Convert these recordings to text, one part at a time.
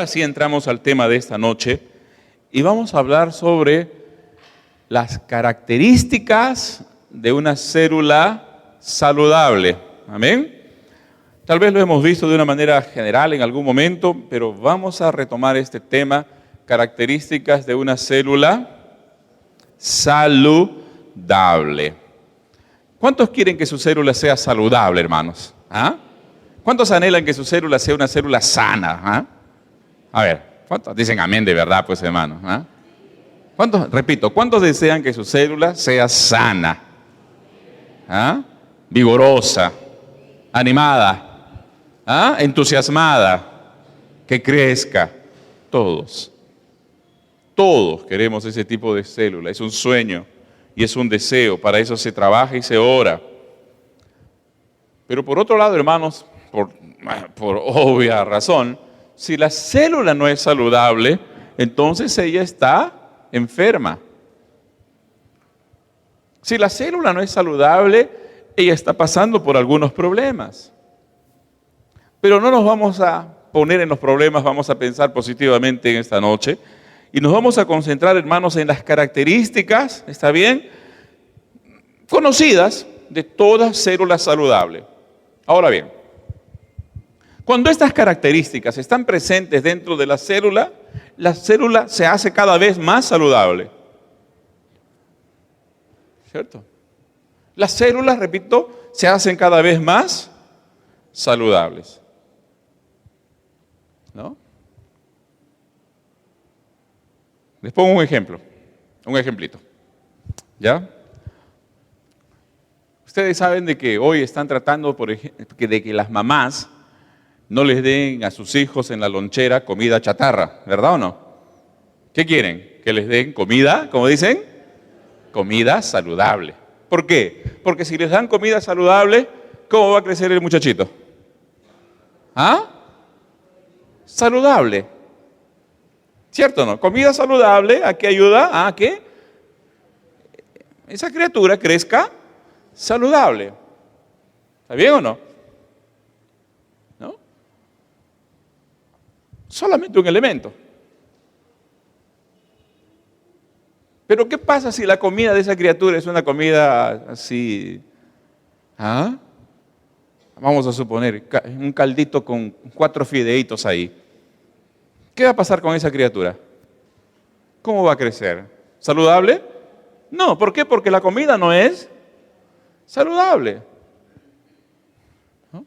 sí entramos al tema de esta noche y vamos a hablar sobre las características de una célula saludable. Amén. Tal vez lo hemos visto de una manera general en algún momento, pero vamos a retomar este tema, características de una célula saludable. ¿Cuántos quieren que su célula sea saludable, hermanos? ¿Ah? ¿Cuántos anhelan que su célula sea una célula sana? ¿Ah? A ver, ¿cuántos dicen amén de verdad, pues, hermanos? ¿Ah? ¿Cuántos desean que su célula sea sana? ¿Ah? Vigorosa, animada, ¿ah? Entusiasmada, que crezca. Todos queremos ese tipo de célula. Es un sueño y es un deseo. Para eso se trabaja y se ora. Pero por otro lado, hermanos, por obvia razón, si la célula no es saludable, entonces ella está enferma. Si la célula no es saludable, ella está pasando por algunos problemas. Pero no nos vamos a poner en los problemas, vamos a pensar positivamente en esta noche y nos vamos a concentrar, hermanos, en las características, ¿está bien?, conocidas de toda célula saludable. Ahora bien, cuando estas características están presentes dentro de la célula se hace cada vez más saludable. ¿Cierto? Las células, repito, se hacen cada vez más saludables. ¿No? Les pongo un ejemplito. ¿Ya? Ustedes saben de que hoy están tratando de que las mamás no les den a sus hijos en la lonchera comida chatarra, ¿verdad o no? ¿Qué quieren? Que les den comida, ¿cómo dicen? Comida saludable. ¿Por qué? Porque si les dan comida saludable, ¿cómo va a crecer el muchachito? ¿Ah? Saludable. ¿Cierto o no? Comida saludable, ¿a qué ayuda? ¿A que esa criatura crezca saludable? ¿Está bien o no? ¿No? Solamente un elemento. Pero ¿qué pasa si la comida de esa criatura es una comida así? ¿Ah? Vamos a suponer, un caldito con 4 fideitos ahí. ¿Qué va a pasar con esa criatura? ¿Cómo va a crecer? ¿Saludable? No, ¿por qué? Porque la comida no es saludable. ¿No?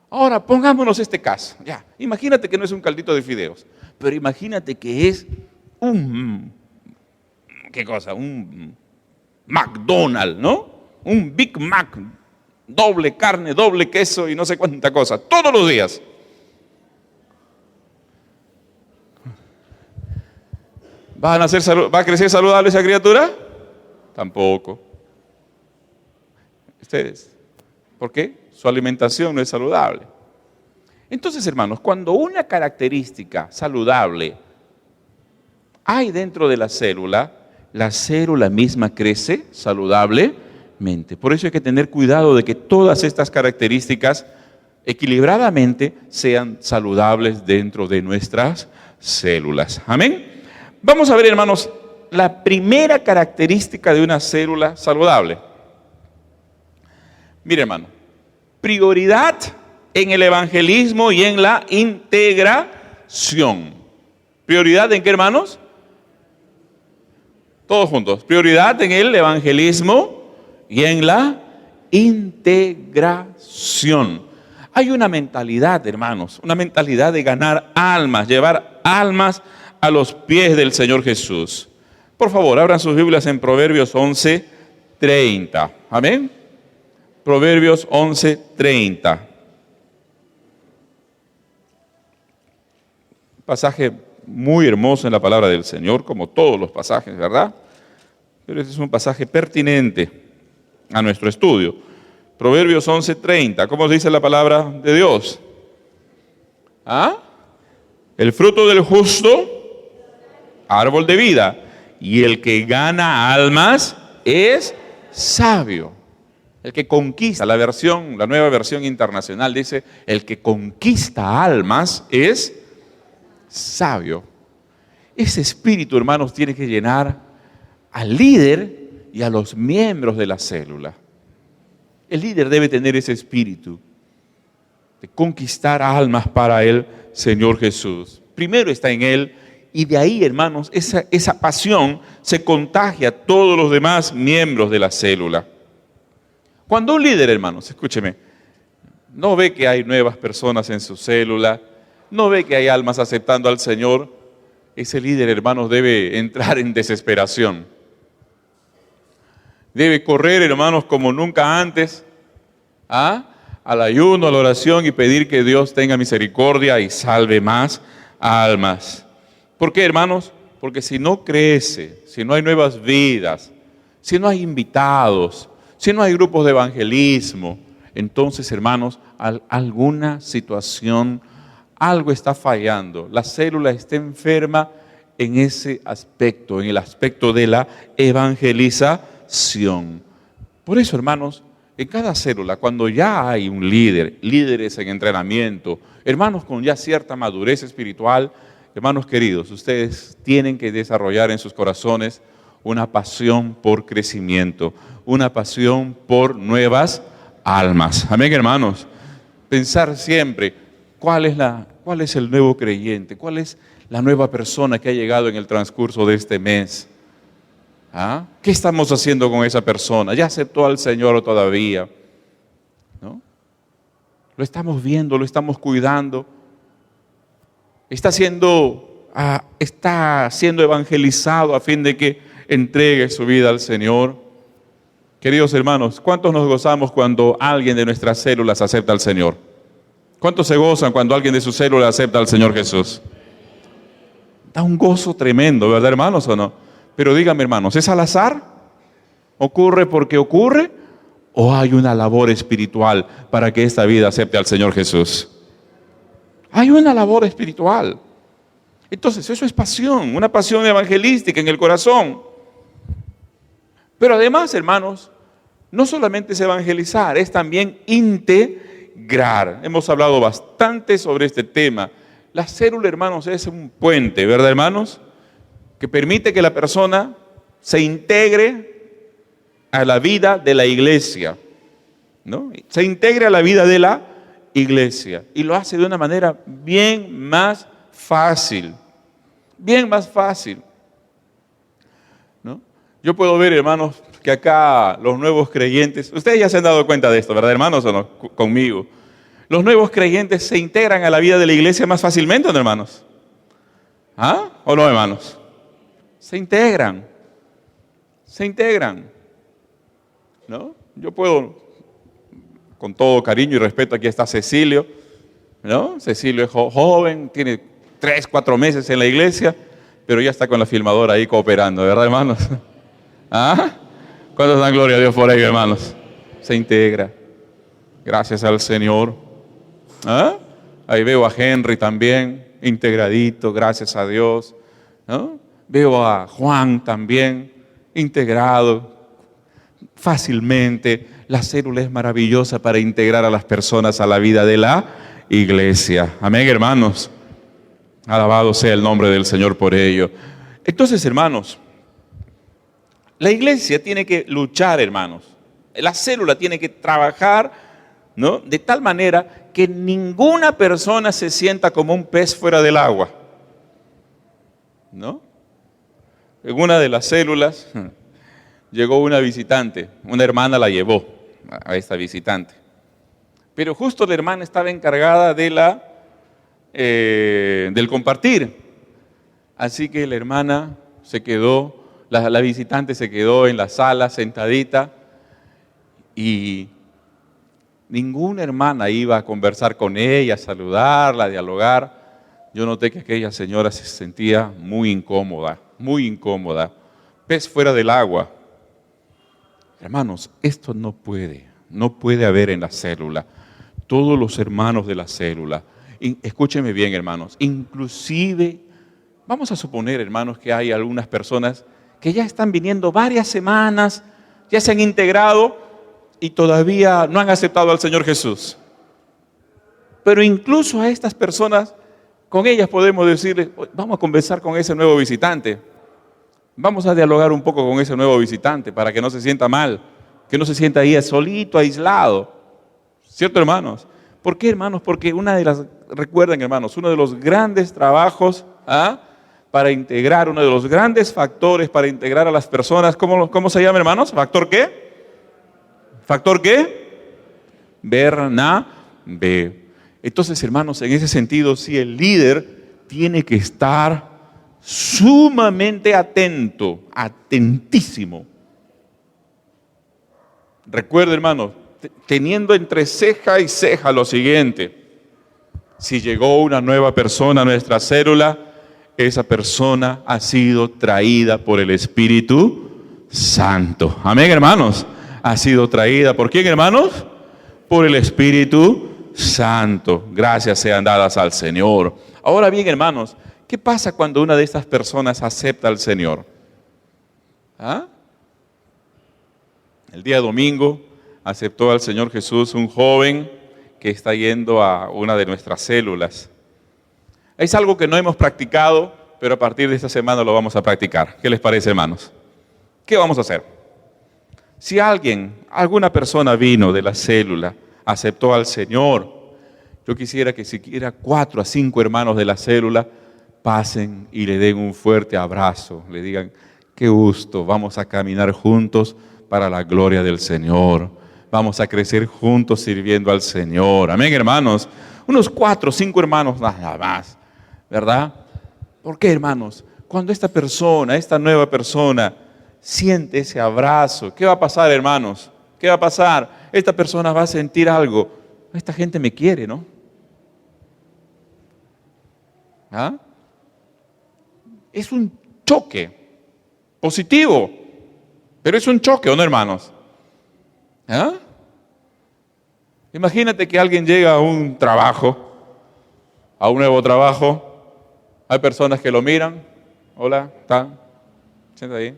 Ahora, pongámonos este caso. Ya, imagínate que no es un caldito de fideos, pero imagínate que es ¿qué cosa? Un McDonald's, ¿no? Un Big Mac, doble carne, doble queso y no sé cuánta cosa, todos los días. ¿Va a crecer saludable esa criatura? Tampoco. ¿Ustedes? ¿Por qué? Su alimentación no es saludable. Entonces, hermanos, cuando una característica saludable hay dentro de la célula misma crece saludablemente. Por eso hay que tener cuidado de que todas estas características equilibradamente sean saludables dentro de nuestras células. Amén. Vamos a ver, hermanos, la primera característica de una célula saludable. Mire, hermano, prioridad en el evangelismo y en la integración. ¿Prioridad en qué, hermanos? Todos juntos. Prioridad en el evangelismo y en la integración. Hay una mentalidad, hermanos, una mentalidad de ganar almas, llevar almas a los pies del Señor Jesús. Por favor, abran sus Biblias en Proverbios 11:30. Amén. Proverbios 11:30. Pasaje muy hermoso en la palabra del Señor, como todos los pasajes, ¿verdad? Pero este es un pasaje pertinente a nuestro estudio. Proverbios 11:30. ¿Cómo dice la palabra de Dios? ¿Ah? El fruto del justo, árbol de vida, y el que gana almas es sabio. El que conquista, la nueva versión internacional dice, el que conquista almas es sabio. Ese espíritu, hermanos, tiene que llenar al líder y a los miembros de la célula. El líder debe tener ese espíritu de conquistar almas para el Señor Jesús. Primero está en él, y de ahí, hermanos, esa pasión se contagia a todos los demás miembros de la célula. Cuando un líder, hermanos, escúcheme, no ve que hay nuevas personas en su célula, no ve que hay almas aceptando al Señor, ese líder, hermanos, debe entrar en desesperación. Debe correr, hermanos, como nunca antes, al ayuno, a la oración y pedir que Dios tenga misericordia y salve más almas. ¿Por qué, hermanos? Porque si no crece, si no hay nuevas vidas, si no hay invitados, si no hay grupos de evangelismo, entonces, hermanos, alguna situación, algo está fallando. La célula está enferma en ese aspecto, en el aspecto de la evangelización. Por eso, hermanos, en cada célula, cuando ya hay un líder, líderes en entrenamiento, hermanos con ya cierta madurez espiritual, hermanos queridos, ustedes tienen que desarrollar en sus corazones una pasión por crecimiento, una pasión por nuevas almas. Amén, hermanos. Pensar siempre cuál es el nuevo creyente, cuál es la nueva persona que ha llegado en el transcurso de este mes. ¿Qué estamos haciendo con esa persona? ¿Ya aceptó al Señor o todavía? ¿No? Lo estamos viendo, lo estamos cuidando. Está siendo evangelizado a fin de que entregue su vida al Señor. Queridos hermanos, ¿cuántos nos gozamos cuando alguien de nuestras células acepta al Señor? ¿Cuántos se gozan cuando alguien de su célula acepta al Señor Jesús? Da un gozo tremendo, ¿verdad, hermanos, o no? Pero díganme, hermanos, ¿es al azar? ¿Ocurre porque ocurre? ¿O hay una labor espiritual para que esta vida acepte al Señor Jesús? Hay una labor espiritual. Entonces, eso es pasión, una pasión evangelística en el corazón. Pero además, hermanos, no solamente es evangelizar, es también integrar. Hemos hablado bastante sobre este tema. La célula, hermanos, es un puente, ¿verdad, hermanos? Que permite que la persona se integre a la vida de la iglesia, ¿no? Se integre a la vida de la iglesia y lo hace de una manera bien más fácil, ¿no? Yo puedo ver, hermanos, que acá los nuevos creyentes, ustedes ya se han dado cuenta de esto, ¿verdad, hermanos, o no? Conmigo. Los nuevos creyentes se integran a la vida de la iglesia más fácilmente, ¿no, hermanos? ¿O no, hermanos? Se integran, ¿no? Yo puedo, con todo cariño y respeto, aquí está Cecilio, ¿no? Cecilio es joven, tiene 3, 4 meses en la iglesia, pero ya está con la filmadora ahí cooperando, ¿verdad, hermanos? ¿Cuántos dan gloria a Dios por ello, hermanos? Se integra, gracias al Señor. Ahí veo a Henry también, integradito, gracias a Dios, ¿no? Veo a Juan también, integrado fácilmente. La célula es maravillosa para integrar a las personas a la vida de la iglesia. Amén, hermanos. Alabado sea el nombre del Señor por ello. Entonces, hermanos, la iglesia tiene que luchar, hermanos. La célula tiene que trabajar, ¿no? De tal manera que ninguna persona se sienta como un pez fuera del agua, ¿no? En una de las células llegó una visitante, una hermana la llevó a esta visitante. Pero justo la hermana estaba encargada de del compartir. Así que la hermana se quedó, la visitante se quedó en la sala sentadita y ninguna hermana iba a conversar con ella, a saludarla, a dialogar. Yo noté que aquella señora se sentía muy incómoda. Pez fuera del agua. Hermanos, esto no puede haber en la célula. Todos los hermanos de la célula, escúchenme bien, hermanos, inclusive, vamos a suponer, hermanos, que hay algunas personas que ya están viniendo varias semanas, ya se han integrado y todavía no han aceptado al Señor Jesús. Pero incluso a estas personas con ellas podemos decirle, vamos a conversar con ese nuevo visitante. Vamos a dialogar un poco con ese nuevo visitante para que no se sienta mal, que no se sienta ahí solito, aislado. ¿Cierto, hermanos? ¿Por qué, hermanos? Porque recuerden, hermanos, uno de los grandes trabajos para integrar, uno de los grandes factores para integrar a las personas, ¿cómo se llama, hermanos? ¿Factor qué? ¿Factor qué? Bernabe. Entonces, hermanos, en ese sentido, sí, el líder tiene que estar sumamente atento, atentísimo. Recuerde, hermanos, teniendo entre ceja y ceja lo siguiente: si llegó una nueva persona a nuestra célula, esa persona ha sido traída por el Espíritu Santo. Amén, hermanos. Ha sido traída ¿por quién, hermanos? Por el Espíritu Santo. Gracias sean dadas al Señor. Ahora bien, hermanos, ¿qué pasa cuando una de estas personas acepta al Señor? El día domingo aceptó al Señor Jesús un joven que está yendo a una de nuestras células. Es algo que no hemos practicado, pero a partir de esta semana lo vamos a practicar. ¿Qué les parece, hermanos? ¿Qué vamos a hacer? Si alguna persona vino de la célula, aceptó al Señor, yo quisiera que siquiera 4 a 5 hermanos de la célula pasen y le den un fuerte abrazo, le digan, qué gusto, vamos a caminar juntos para la gloria del Señor. Vamos a crecer juntos sirviendo al Señor. Amén, hermanos. Unos 4 o 5 hermanos nada más, ¿verdad? ¿Por qué, hermanos? Cuando esta nueva persona, siente ese abrazo, ¿qué va a pasar, hermanos? ¿Qué va a pasar? Esta persona va a sentir algo. Esta gente me quiere, ¿no? Es un choque positivo, pero es un choque, ¿o no, hermanos? Imagínate que alguien llega a un nuevo trabajo, hay personas que lo miran, hola, ¿está? Sienta ahí.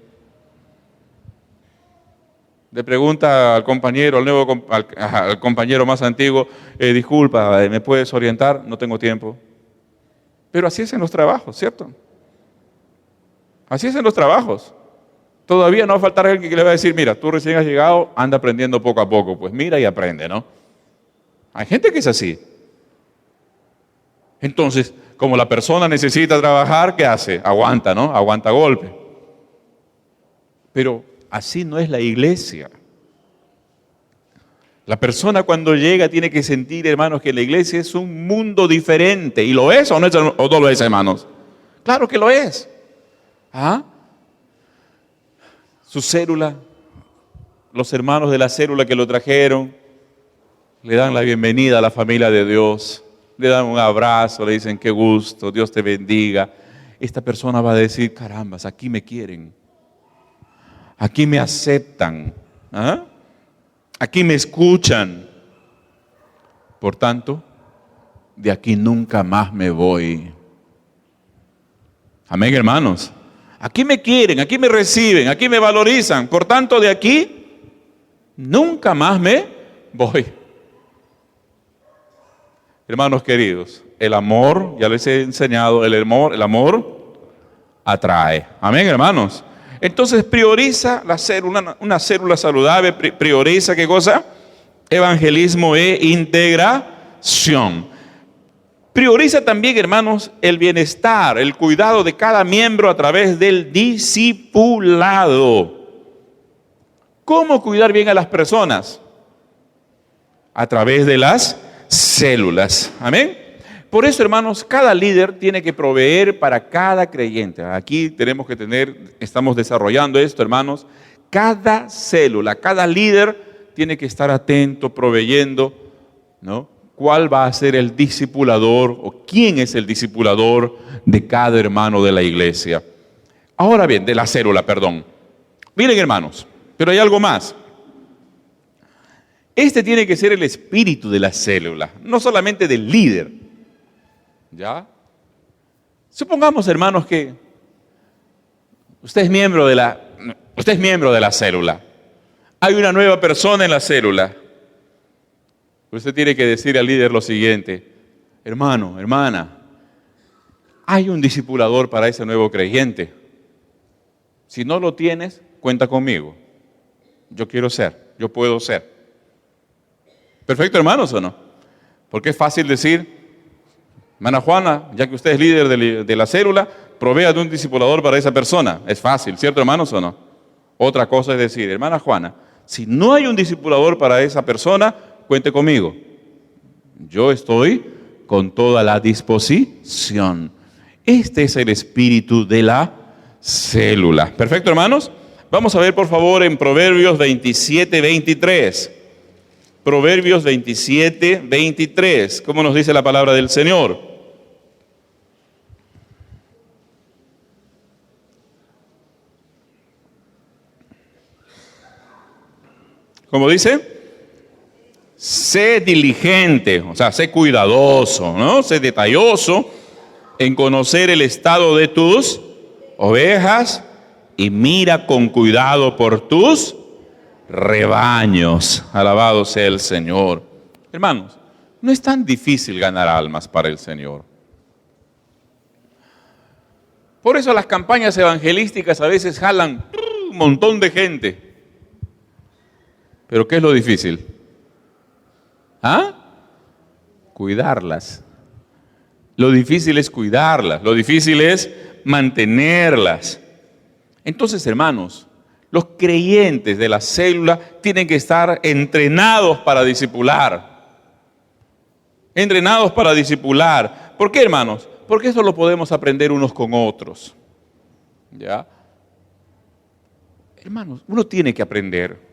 Le pregunta al compañero, al compañero más antiguo, disculpa, ¿me puedes orientar? No tengo tiempo. Pero así es en los trabajos, ¿cierto? Así es en los trabajos. Todavía no va a faltar alguien que le va a decir, mira, tú recién has llegado, anda aprendiendo poco a poco. Pues mira y aprende, ¿no? Hay gente que es así. Entonces, como la persona necesita trabajar, ¿qué hace? Aguanta, ¿no? Aguanta golpe. Pero así no es la iglesia. La persona cuando llega tiene que sentir, hermanos, que la iglesia es un mundo diferente. ¿Y lo es o no lo es, hermanos? Claro que lo es. Su célula, los hermanos de la célula que lo trajeron, le dan la bienvenida a la familia de Dios, le dan un abrazo, le dicen qué gusto, Dios te bendiga. Esta persona va a decir, carambas, aquí me quieren, aquí me aceptan, aquí me escuchan. Por tanto, de aquí nunca más me voy. Amén, hermanos. Aquí me quieren, aquí me reciben, aquí me valorizan. Por tanto, de aquí nunca más me voy. Hermanos queridos, el amor, ya les he enseñado, el amor atrae. Amén, hermanos. Entonces prioriza la célula, una célula saludable, prioriza ¿qué cosa? Evangelismo e integración. Prioriza también, hermanos, el bienestar, el cuidado de cada miembro a través del discipulado. ¿Cómo cuidar bien a las personas? A través de las células. Amén. Por eso, hermanos, cada líder tiene que proveer para cada creyente. Aquí estamos desarrollando esto, hermanos. Cada célula, cada líder tiene que estar atento, proveyendo, ¿no? ¿Cuál va a ser el discipulador o quién es el discipulador de cada hermano de la iglesia? Ahora bien, de la célula, perdón. Miren, hermanos, pero hay algo más. Este tiene que ser el espíritu de la célula, no solamente del líder. ¿Ya? Supongamos, hermanos, que usted es miembro de la célula. Hay una nueva persona en la célula. Usted tiene que decir al líder lo siguiente: hermano, hermana, hay un discipulador para ese nuevo creyente. Si no lo tienes, cuenta conmigo. Yo quiero ser, yo puedo ser. ¿Perfecto, hermanos, o no? Porque es fácil decir, hermana Juana, ya que usted es líder de la célula, provea de un discipulador para esa persona. Es fácil, ¿cierto, hermanos, o no? Otra cosa es decir, hermana Juana, si no hay un discipulador para esa persona, cuente conmigo. Yo estoy con toda la disposición. Este es el espíritu de la célula. ¿Perfecto, hermanos? Vamos a ver, por favor, en Proverbios 27, 23. Proverbios 27, 23. ¿Cómo nos dice la palabra del Señor? ¿Cómo dice? Sé diligente, o sea, sé cuidadoso, ¿no? Sé detalloso en conocer el estado de tus ovejas y mira con cuidado por tus rebaños. Alabado sea el Señor. Hermanos, no es tan difícil ganar almas para el Señor. Por eso las campañas evangelísticas a veces jalan un montón de gente. ¿Pero qué es lo difícil? ¿Ah? Cuidarlas. Lo difícil es cuidarlas, lo difícil es mantenerlas. Entonces, hermanos, los creyentes de la célula tienen que estar entrenados para discipular. Entrenados para discipular. ¿Por qué, hermanos? Porque eso lo podemos aprender unos con otros. ¿Ya? Hermanos, uno tiene que aprender.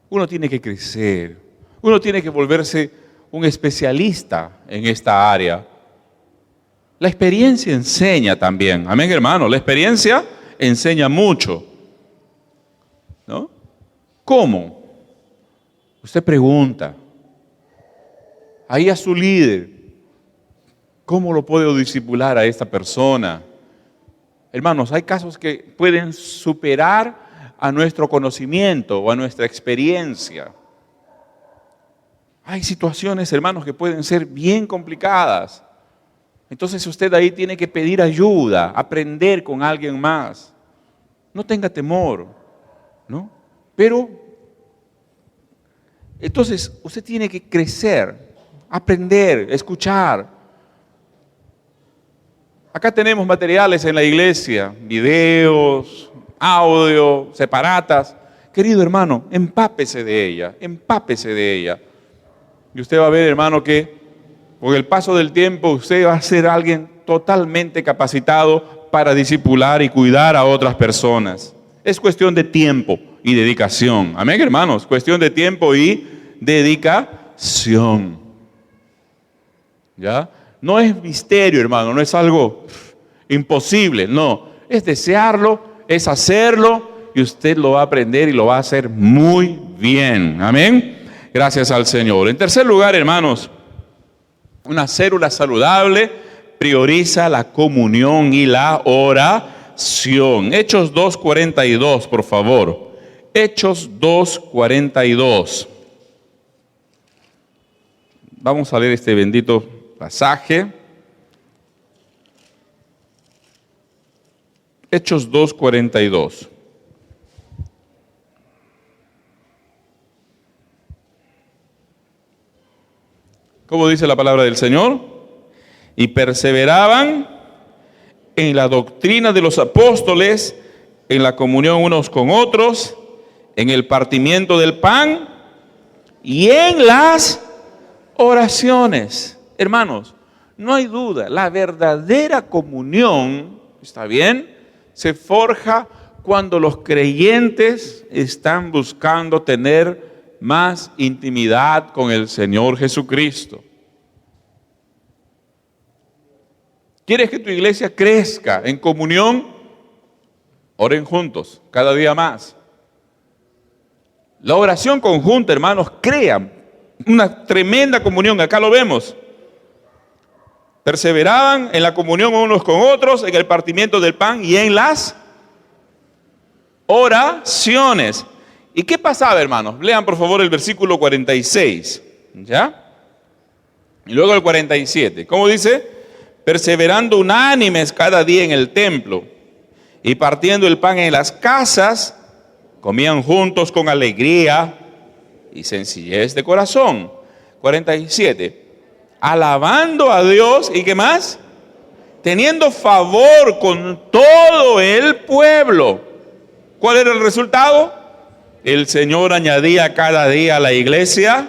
Uno tiene que crecer. Uno tiene que volverse un especialista en esta área. La experiencia enseña también. Amén, hermano. La experiencia enseña mucho. ¿No? ¿Cómo? Usted pregunta. Ahí a su líder. ¿Cómo lo puedo discipular a esta persona? Hermanos, hay casos que pueden superar a nuestro conocimiento o a nuestra experiencia. Hay situaciones, hermanos, que pueden ser bien complicadas. Entonces usted ahí tiene que pedir ayuda, aprender con alguien más. No tenga temor, ¿no? Pero, entonces usted tiene que crecer, aprender, escuchar. Acá tenemos materiales en la iglesia, videos, audio, separatas. Querido hermano, empápese de ella, empápese de ella. Y usted va a ver, hermano, que con el paso del tiempo usted va a ser alguien totalmente capacitado para discipular y cuidar a otras personas. Es cuestión de tiempo y dedicación. Amén, hermanos, cuestión de tiempo y dedicación. ¿Ya? No es misterio, hermano, no es algo imposible, no. Es desearlo, es hacerlo y usted lo va a aprender y lo va a hacer muy bien. Amén. Gracias al Señor. En tercer lugar, hermanos, una célula saludable prioriza la comunión y la oración. Hechos 2:42, por favor. Hechos 2:42. Vamos a leer este bendito pasaje. Hechos 2:42. ¿Cómo dice la palabra del Señor? Y perseveraban en la doctrina de los apóstoles, en la comunión unos con otros, en el partimiento del pan y en las oraciones. Hermanos, no hay duda, la verdadera comunión, ¿está bien?, se forja cuando los creyentes están buscando tener más intimidad con el Señor Jesucristo. ¿Quieres que tu iglesia crezca en comunión? Oren juntos, cada día más. La oración conjunta, hermanos, crea una tremenda comunión. Acá lo vemos. Perseveraban en la comunión unos con otros, en el partimiento del pan y en las oraciones. ¿Y qué pasaba, hermanos? Lean por favor el versículo 46, ¿ya? Y luego el 47. ¿Cómo dice? perseverando unánimes cada día en el templo y partiendo el pan en las casas, comían juntos con alegría y sencillez de corazón. 47. Alabando a Dios, ¿y qué más? Teniendo favor con todo el pueblo. ¿Cuál era el resultado? El Señor añadía cada día a la iglesia.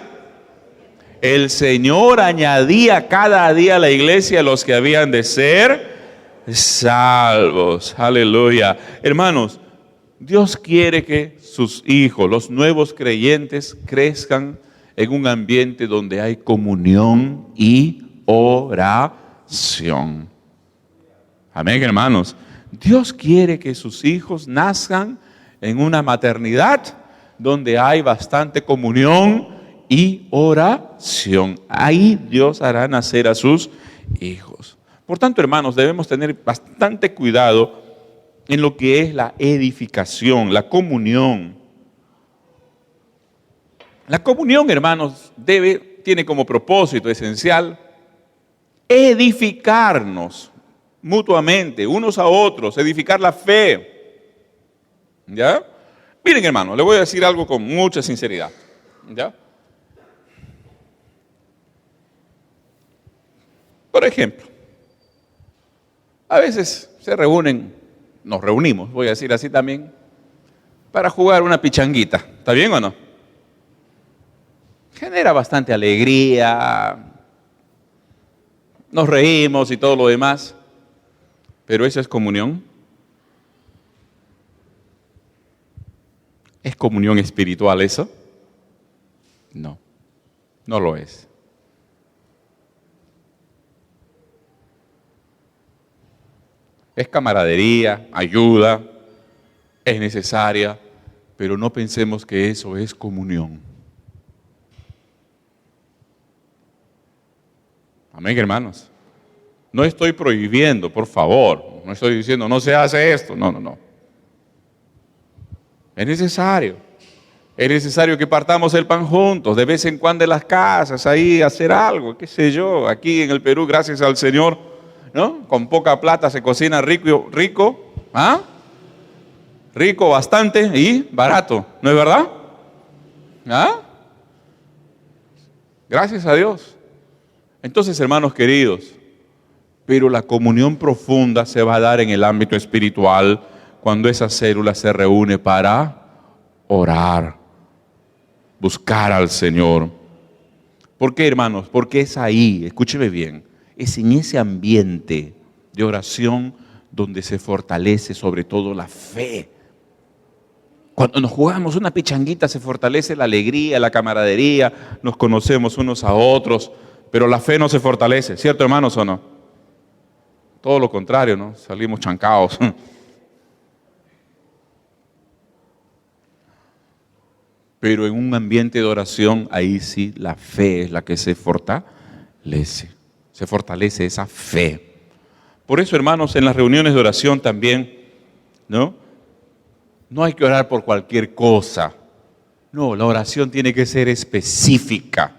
El Señor añadía cada día a la iglesia los que habían de ser salvos. Aleluya. Hermanos, Dios quiere que sus hijos, los nuevos creyentes, crezcan en un ambiente donde hay comunión y oración. Amén, hermanos. Dios quiere que sus hijos nazcan en una maternidad donde hay bastante comunión y oración. Ahí Dios hará nacer a sus hijos. Por tanto, hermanos, debemos tener bastante cuidado en lo que es la edificación, la comunión. La comunión, hermanos, tiene como propósito esencial edificarnos mutuamente, unos a otros, edificar la fe. ¿Ya? Miren, hermanos, le voy a decir algo con mucha sinceridad. ¿Ya? Por ejemplo, a veces nos reunimos, voy a decir así también, para jugar una pichanguita. ¿Está bien o no? Genera bastante alegría, nos reímos y todo lo demás, pero ¿eso es comunión? ¿Es comunión espiritual eso? No, no lo es. Es camaradería, ayuda, es necesaria, pero no pensemos que eso es comunión. Amén, hermanos. No estoy prohibiendo, por favor. No estoy diciendo, no se hace esto. No. Es necesario. Es necesario que partamos el pan juntos, de vez en cuando en las casas, ahí hacer algo, qué sé yo. Aquí en el Perú, gracias al Señor, ¿no? Con poca plata se cocina rico, ¿ah? Rico bastante y barato, ¿no es verdad? ¿Ah? Gracias a Dios. Entonces, hermanos queridos, pero la comunión profunda se va a dar en el ámbito espiritual cuando esa célula se reúne para orar, buscar al Señor. ¿Por qué, hermanos? Porque es ahí, escúcheme bien, es en ese ambiente de oración donde se fortalece sobre todo la fe. Cuando nos jugamos una pichanguita se fortalece la alegría, la camaradería, nos conocemos unos a otros, pero la fe no se fortalece, ¿cierto, hermanos, o no? Todo lo contrario, ¿no? Salimos chancados. Pero en un ambiente de oración, ahí sí la fe es la que se fortalece. Se fortalece esa fe. Por eso, hermanos, en las reuniones de oración también, ¿no? No hay que orar por cualquier cosa. No, la oración tiene que ser específica.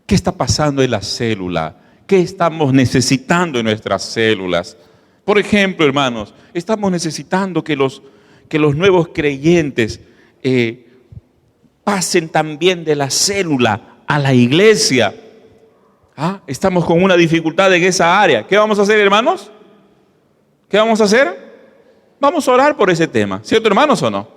¿Qué está pasando en la célula? ¿Qué estamos necesitando en nuestras células? Por ejemplo, hermanos, estamos necesitando que los nuevos creyentes pasen también de la célula a la iglesia. Estamos con una dificultad en esa área. ¿Qué vamos a hacer, hermanos? ¿Qué vamos a hacer? Vamos a orar por ese tema. ¿Cierto, hermanos, o no?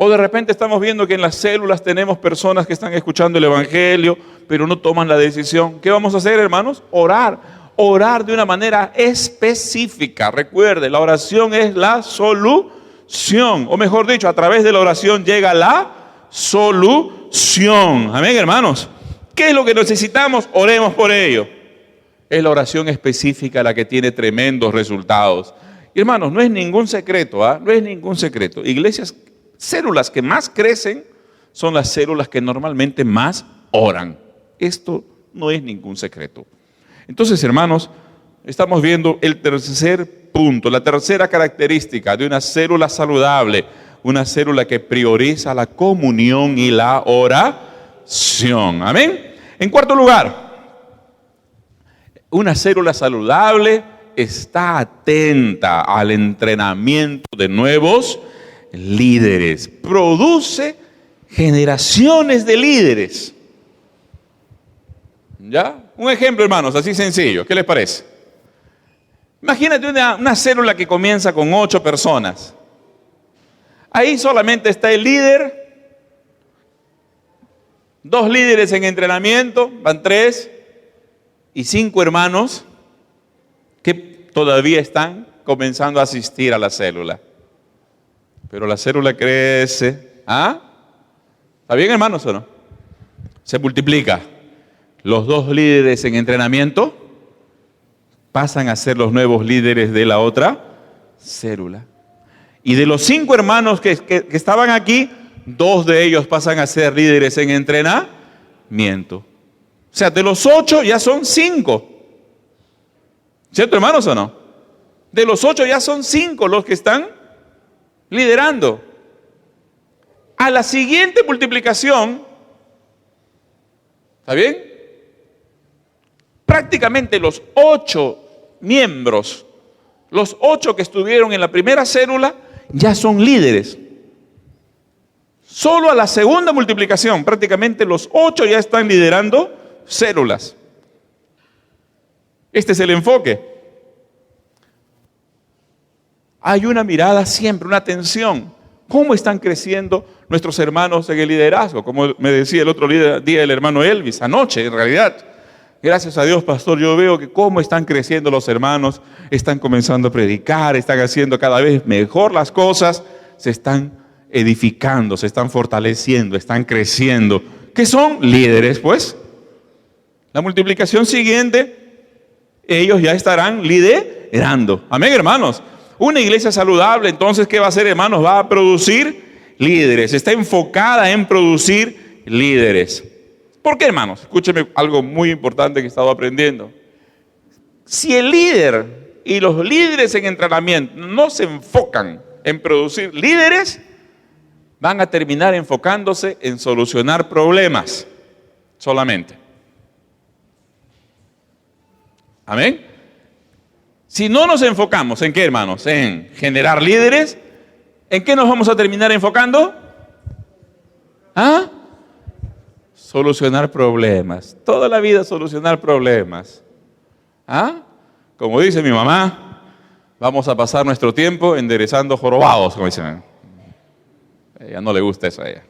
O de repente estamos viendo que en las células tenemos personas que están escuchando el Evangelio, pero no toman la decisión. ¿Qué vamos a hacer, hermanos? Orar de una manera específica. Recuerde, la oración es la solución. O mejor dicho, a través de la oración llega la solución. Amén, hermanos. ¿Qué es lo que necesitamos? Oremos por ello. Es la oración específica la que tiene tremendos resultados. Y hermanos, no es ningún secreto, no es ningún secreto. Células que más crecen son las células que normalmente más oran. Esto no es ningún secreto. Entonces, hermanos, estamos viendo el tercer punto, la tercera característica de una célula saludable, una célula que prioriza la comunión y la oración. Amén. En cuarto lugar, Una célula saludable está atenta al entrenamiento de nuevos líderes. Produce generaciones de líderes. ¿Ya? Un ejemplo, hermanos, así sencillo. ¿Qué les parece? Imagínate una célula que comienza con 8 personas. Ahí solamente está el líder, 2 líderes en entrenamiento, van 3, y 5 hermanos que todavía están comenzando a asistir a la célula. Pero la célula crece. ¿Ah? ¿Está bien, hermanos, o no? Se multiplica. Los 2 líderes en entrenamiento pasan a ser los nuevos líderes de la otra célula. Y de los 5 hermanos que estaban aquí, 2 de ellos pasan a ser líderes en entrenamiento. O sea, de los 8 ya son 5. ¿Cierto, hermanos, o no? De los 8 ya son 5 los que están liderando. A la siguiente multiplicación, ¿está bien? Prácticamente los 8 miembros, los 8 que estuvieron en la primera célula, ya son líderes. Solo a la segunda multiplicación, prácticamente los 8 ya están liderando células. Este es el enfoque. Hay una mirada siempre, una atención. ¿Cómo están creciendo nuestros hermanos en el liderazgo? Como me decía el otro día el hermano Elvis, anoche en realidad. Gracias a Dios, pastor, yo veo que cómo están creciendo los hermanos, están comenzando a predicar, están haciendo cada vez mejor las cosas, se están edificando, se están fortaleciendo, están creciendo. ¿Qué son? Líderes, pues. La multiplicación siguiente, ellos ya estarán liderando. Amén, hermanos. Una iglesia saludable, entonces, ¿qué va a hacer, hermanos? Va a producir líderes. Está enfocada en producir líderes. ¿Por qué, hermanos? Escúcheme algo muy importante que he estado aprendiendo. Si el líder y los líderes en entrenamiento no se enfocan en producir líderes, van a terminar enfocándose en solucionar problemas solamente. Amén. Si no nos enfocamos, ¿en qué, hermanos? En generar líderes, ¿en qué nos vamos a terminar enfocando? ¿Ah? Solucionar problemas. Toda la vida solucionar problemas. ¿Ah? Como dice mi mamá, vamos a pasar nuestro tiempo enderezando jorobados, como dicen. A ella no le gusta eso a ella.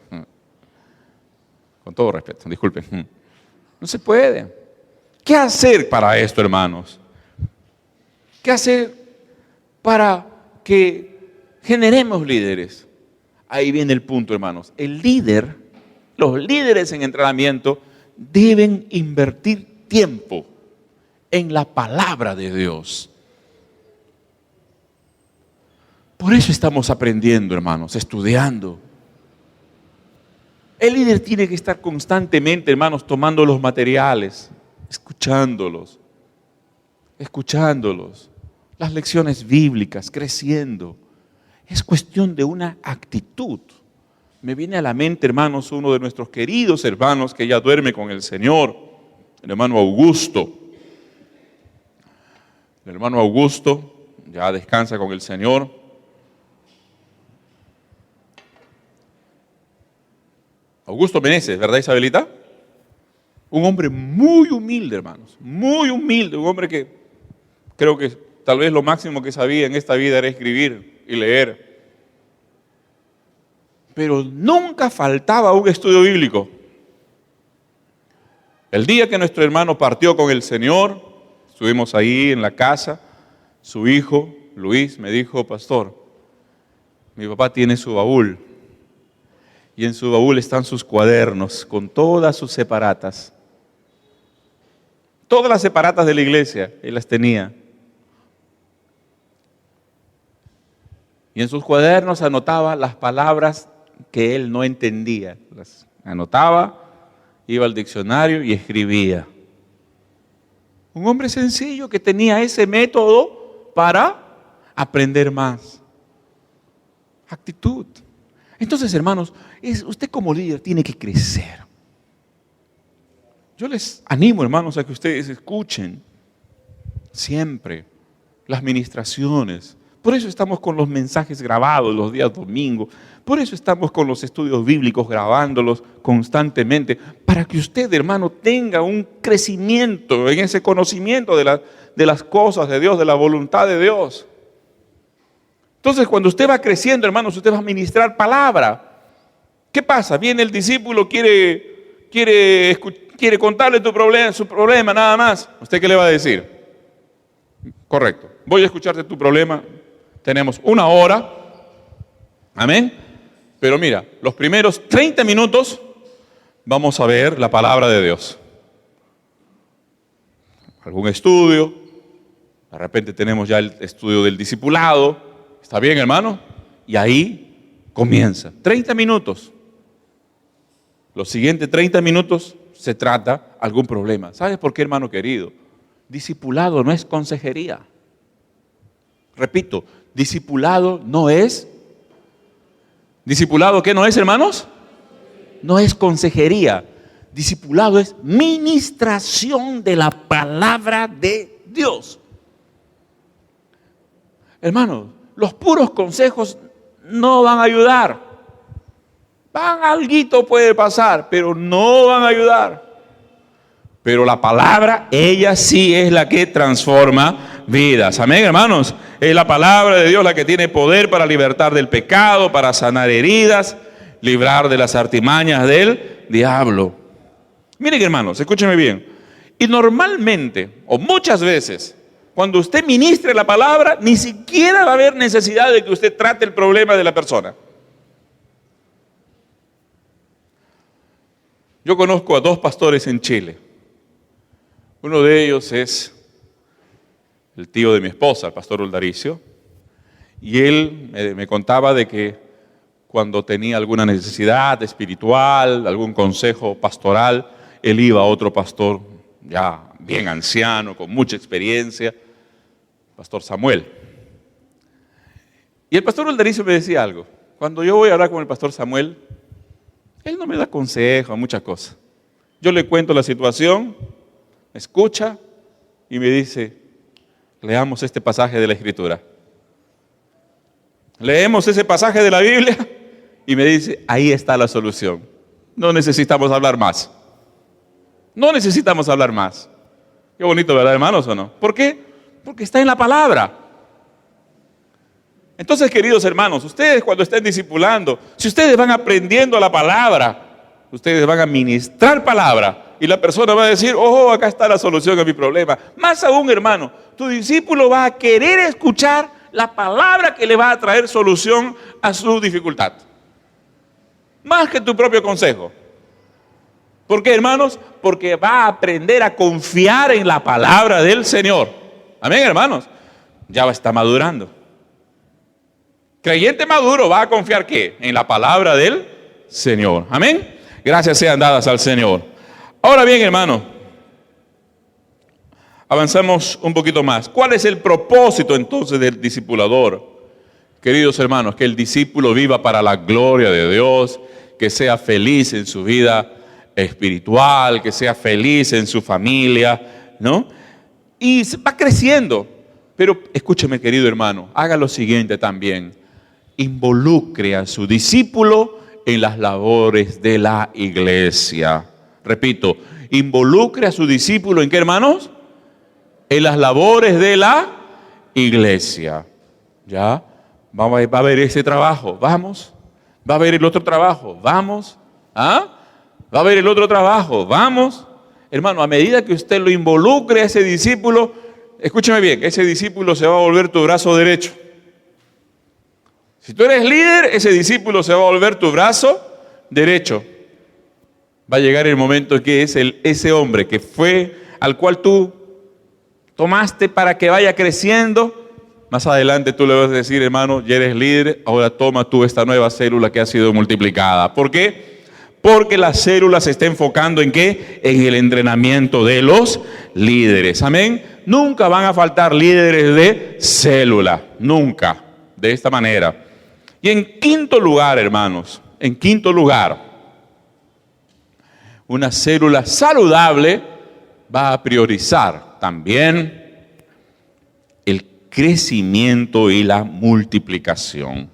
Con todo respeto, disculpen. No se puede. ¿Qué hacer para esto, hermanos? ¿Qué hacer para que generemos líderes? Ahí viene el punto, hermanos. El líder, los líderes en entrenamiento deben invertir tiempo en la palabra de Dios. Por eso estamos aprendiendo, hermanos, estudiando. El líder tiene que estar constantemente, hermanos, tomando los materiales, escuchándolos, las lecciones bíblicas, creciendo. Es cuestión de una actitud. Me viene a la mente, hermanos, uno de nuestros queridos hermanos que ya duerme con el Señor, el hermano Augusto. El hermano Augusto ya descansa con el Señor. Augusto Meneses, ¿verdad, Isabelita? Un hombre muy humilde, hermanos, muy humilde, un hombre que creo que tal vez lo máximo que sabía en esta vida era escribir y leer. Pero nunca faltaba un estudio bíblico. El día que nuestro hermano partió con el Señor, estuvimos ahí en la casa, su hijo, Luis, me dijo, pastor, mi papá tiene su baúl. Y en su baúl están sus cuadernos con todas sus separatas. Todas las separatas de la iglesia, él las tenía. Y en sus cuadernos anotaba las palabras que él no entendía. Las anotaba, iba al diccionario y escribía. Un hombre sencillo que tenía ese método para aprender más. Actitud. Entonces, hermanos, usted como líder tiene que crecer. Yo les animo, hermanos, a que ustedes escuchen Siempre. Las ministraciones. Por eso estamos con los mensajes grabados los días domingos. Por eso estamos con los estudios bíblicos grabándolos constantemente. Para que usted, hermano, tenga un crecimiento en ese conocimiento de las cosas de Dios, de la voluntad de Dios. Entonces, cuando usted va creciendo, hermanos, usted va a ministrar palabra. ¿Qué pasa? Viene el discípulo, quiere contarle su problema nada más. ¿Usted qué le va a decir? Correcto. Voy a escucharte tu problema. Tenemos 1 hora. Amén. Pero mira, los primeros 30 minutos vamos a ver la palabra de Dios. Algún estudio. De repente tenemos ya el estudio del discipulado. ¿Está bien, hermano? Y ahí comienza. 30 minutos. Los siguientes 30 minutos se trata algún problema. ¿Sabes por qué, hermano querido? Discipulado no es consejería. Repito, discipulado no es. ¿Discipulado qué no es, hermanos? No es consejería. Discipulado es ministración de la palabra de Dios. Hermanos, los puros consejos no van a ayudar. Alguito puede pasar, pero no van a ayudar. Pero la palabra, ella sí es la que transforma vidas. Amén, hermanos. Es la palabra de Dios la que tiene poder para libertar del pecado, para sanar heridas, librar de las artimañas del diablo. Miren, hermanos, escúchenme bien. Y normalmente, o muchas veces, cuando usted ministre la palabra, ni siquiera va a haber necesidad de que usted trate el problema de la persona. Yo conozco a 2 pastores en Chile. Uno de ellos es el tío de mi esposa, el pastor Uldaricio, y él me contaba de que cuando tenía alguna necesidad espiritual, algún consejo pastoral, él iba a otro pastor ya bien anciano, con mucha experiencia, pastor Samuel. Y el pastor Uldaricio me decía algo: cuando yo voy a hablar con el pastor Samuel, él no me da consejo, muchas cosas. Yo le cuento la situación, me escucha y me dice: leamos este pasaje de la Escritura. Leemos ese pasaje de la Biblia y me dice: ahí está la solución. No necesitamos hablar más. No necesitamos hablar más. Qué bonito, ¿verdad, hermanos, o no? ¿Por qué? Porque está en la palabra. Entonces, queridos hermanos, ustedes cuando estén discipulando, si ustedes van aprendiendo la palabra, ustedes van a ministrar palabra y la persona va a decir: oh, acá está la solución a mi problema. Más aún, hermano, tu discípulo va a querer escuchar la palabra que le va a traer solución a su dificultad, más que tu propio consejo. ¿Por qué, hermanos? Porque va a aprender a confiar en la palabra del Señor. Amén, hermanos. Ya va a estar madurando. Creyente maduro va a confiar ¿qué? En la palabra del Señor. Amén. Gracias sean dadas al Señor. Ahora bien, hermano, avanzamos un poquito más. ¿Cuál es el propósito entonces del discipulador? Queridos hermanos, que el discípulo viva para la gloria de Dios, que sea feliz en su vida espiritual, que sea feliz en su familia, ¿no? Y va creciendo. Pero escúcheme, querido hermano, haga lo siguiente también: involucre a su discípulo en las labores de la iglesia. Repito, involucre a su discípulo ¿en qué, hermanos? En las labores de la iglesia. ¿Ya? Va a haber ese trabajo, vamos. Va a haber el otro trabajo, vamos. ¿Ah? Va a haber el otro trabajo, vamos. Hermano, a medida que usted lo involucre a ese discípulo, escúcheme bien, ese discípulo se va a volver tu brazo derecho. Si tú eres líder, ese discípulo se va a volver tu brazo derecho. Va a llegar el momento en que es ese hombre que fue, al cual tú tomaste para que vaya creciendo. Más adelante tú le vas a decir: hermano, ya eres líder, ahora toma tú esta nueva célula que ha sido multiplicada. ¿Por qué? Porque la célula se está enfocando ¿en qué? En el entrenamiento de los líderes. Amén. Nunca van a faltar líderes de célula. Nunca. De esta manera. Y en quinto lugar, hermanos, en quinto lugar, una célula saludable va a priorizar también crecimiento y la multiplicación.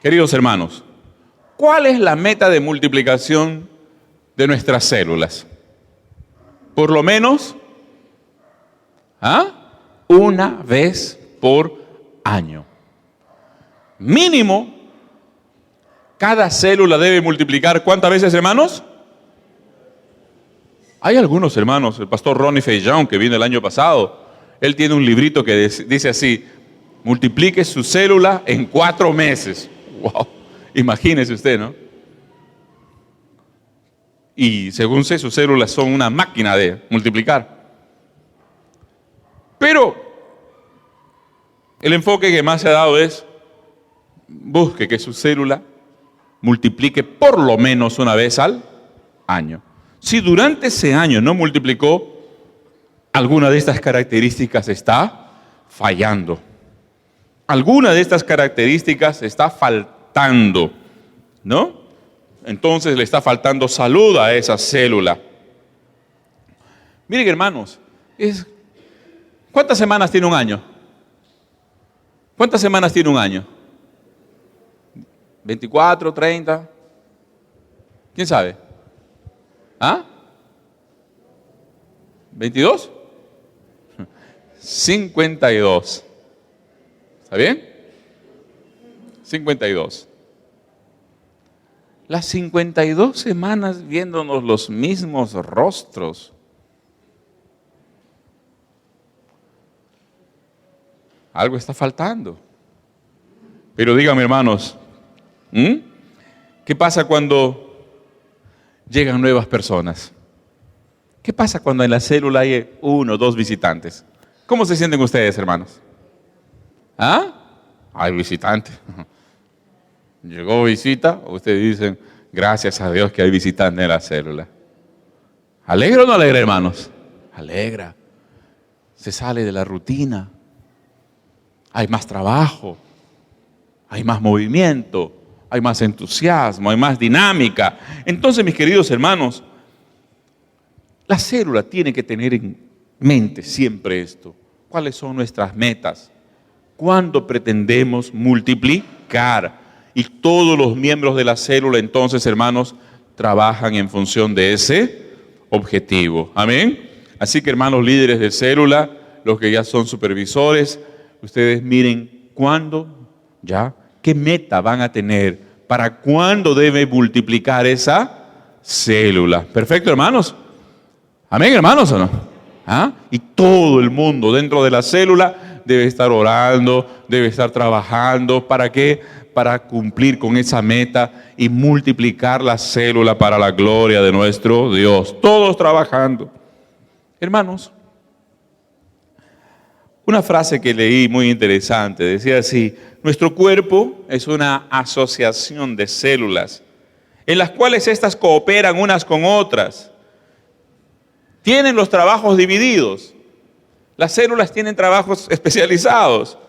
Queridos hermanos, ¿cuál es la meta de multiplicación de nuestras células? Por lo menos, una vez por año. Mínimo, cada célula debe multiplicar, ¿cuántas veces, hermanos? Hay algunos hermanos, el pastor Ronnie Feijão, que vino el año pasado, él tiene un librito que dice así: multiplique su célula en 4 meses. ¡Wow! Imagínese usted, ¿no? Y según sé, sus células son una máquina de multiplicar. Pero el enfoque que más se ha dado es: busque que su célula multiplique por lo menos una vez al año. Si durante ese año no multiplicó, alguna de estas características está fallando. Alguna de estas características está faltando, ¿no? Entonces le está faltando salud a esa célula. Miren, hermanos, ¿cuántas semanas tiene un año? ¿Cuántas semanas tiene un año? 24, 30. ¿Quién sabe? ¿22? 52. ¿Está bien? 52. Las 52 semanas viéndonos los mismos rostros. Algo está faltando. Pero díganme, hermanos, ¿qué pasa cuando llegan nuevas personas? ¿Qué pasa cuando en la célula hay 1 o 2 visitantes? ¿Cómo se sienten ustedes, hermanos? Hay visitante. Llegó visita, ustedes dicen: gracias a Dios que hay visitante en la célula. ¿Alegra o no alegra, hermanos? Alegra. Se sale de la rutina. Hay más trabajo. Hay más movimiento. Hay más entusiasmo. Hay más dinámica. Entonces, mis queridos hermanos, la célula tiene que tener en mente siempre esto. ¿Cuáles son nuestras metas? ¿Cuándo pretendemos multiplicar? Y todos los miembros de la célula, entonces, hermanos, trabajan en función de ese objetivo. Amén. Así que, hermanos líderes de célula, los que ya son supervisores, ustedes miren cuándo, qué meta van a tener, para cuándo debe multiplicar esa célula. ¿Perfecto, hermanos? Amén, hermanos, ¿o no? Y todo el mundo dentro de la célula debe estar orando, debe estar trabajando. ¿Para qué? Para cumplir con esa meta y multiplicar la célula para la gloria de nuestro Dios. Todos trabajando. Hermanos, una frase que leí muy interesante, decía así: nuestro cuerpo es una asociación de células en las cuales éstas cooperan unas con otras. Tienen los trabajos divididos. Las células tienen trabajos especializados,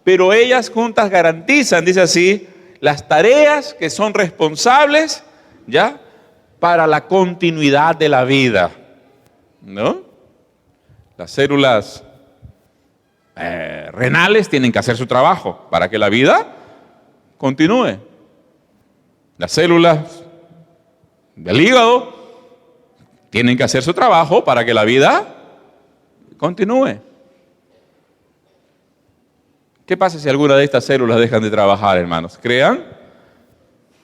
pero ellas juntas garantizan, dice así, las tareas que son responsables, para la continuidad de la vida, ¿no? Las células renales tienen que hacer su trabajo para que la vida continúe. Las células del hígado tienen que hacer su trabajo para que la vida continúe. ¿Qué pasa si alguna de estas células dejan de trabajar, hermanos? ¿Crean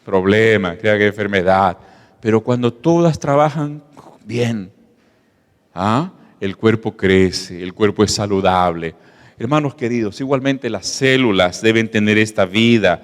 problemas, crean enfermedad? Pero cuando todas trabajan bien, el cuerpo crece, el cuerpo es saludable. Hermanos queridos, igualmente las células deben tener esta vida.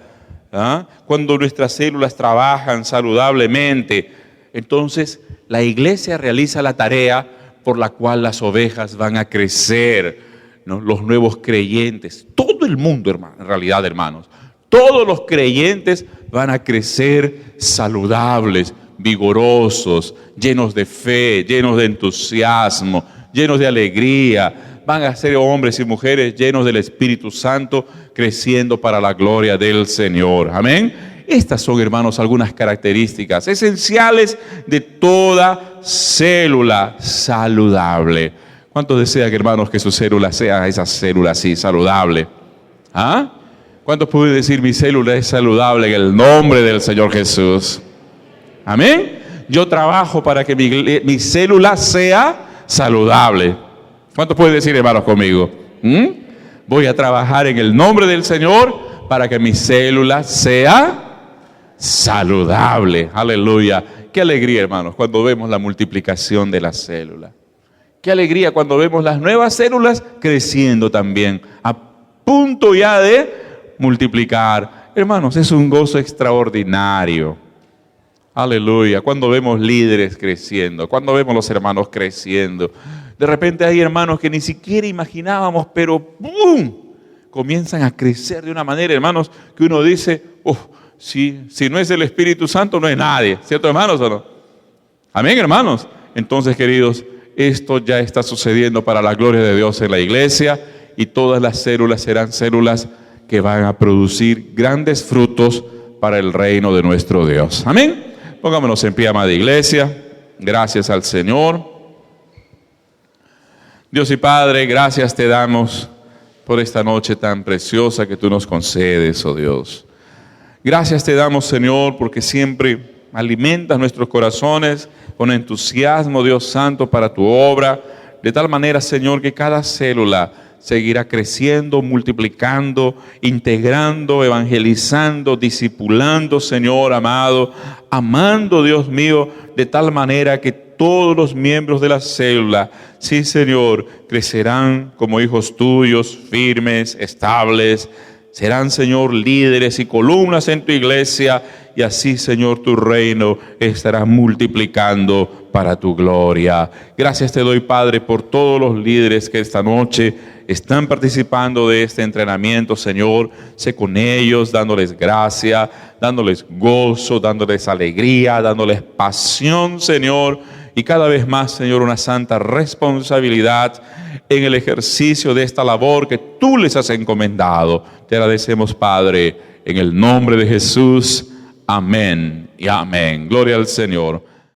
Cuando nuestras células trabajan saludablemente, entonces la iglesia realiza la tarea por la cual las ovejas van a crecer, ¿no? Los nuevos creyentes, todo el mundo, hermano, en realidad, hermanos, todos los creyentes van a crecer saludables, vigorosos, llenos de fe, llenos de entusiasmo, llenos de alegría. Van a ser hombres y mujeres llenos del Espíritu Santo, creciendo para la gloria del Señor. Amén. Estas son, hermanos, algunas características esenciales de toda célula saludable. ¿Cuántos desean, hermanos, que su célula sea esa célula así, saludable? ¿Ah? ¿Cuántos pueden decir, mi célula es saludable en el nombre del Señor Jesús? Amén. Yo trabajo para que mi célula sea saludable. ¿Cuántos pueden decir, hermanos, conmigo? Voy a trabajar en el nombre del Señor para que mi célula sea saludable. Aleluya. Qué alegría, hermanos, cuando vemos la multiplicación de la célula. Qué alegría cuando vemos las nuevas células creciendo también, a punto ya de multiplicar. Hermanos, es un gozo extraordinario. Aleluya. Cuando vemos líderes creciendo, cuando vemos los hermanos creciendo. De repente hay hermanos que ni siquiera imaginábamos, pero ¡bum!, comienzan a crecer de una manera, hermanos, que uno dice, si no es el Espíritu Santo, no es nadie. ¿Cierto, hermanos, o no? Amén, hermanos. Entonces, queridos, esto ya está sucediendo para la gloria de Dios en la iglesia, y todas las células serán células que van a producir grandes frutos para el reino de nuestro Dios. Amén. Pongámonos en pie, amada iglesia. Gracias al Señor. Dios y Padre, gracias te damos por esta noche tan preciosa que tú nos concedes, oh Dios. Gracias te damos, Señor, porque siempre alimentas nuestros corazones con entusiasmo, Dios Santo, para tu obra. De tal manera, Señor, que cada célula seguirá creciendo, multiplicando, integrando, evangelizando, discipulando, Señor amado, amando, Dios mío, de tal manera que todos los miembros de la célula, sí, Señor, crecerán como hijos tuyos, firmes, estables. Serán, Señor, líderes y columnas en tu iglesia, y así, Señor, tu reino estará multiplicando para tu gloria. Gracias te doy, Padre, por todos los líderes que esta noche están participando de este entrenamiento, Señor. Sé con ellos, dándoles gracia, dándoles gozo, dándoles alegría, dándoles pasión, Señor. Y cada vez más, Señor, una santa responsabilidad en el ejercicio de esta labor que tú les has encomendado. Te agradecemos, Padre, en el nombre de Jesús. Amén y amén. Gloria al Señor.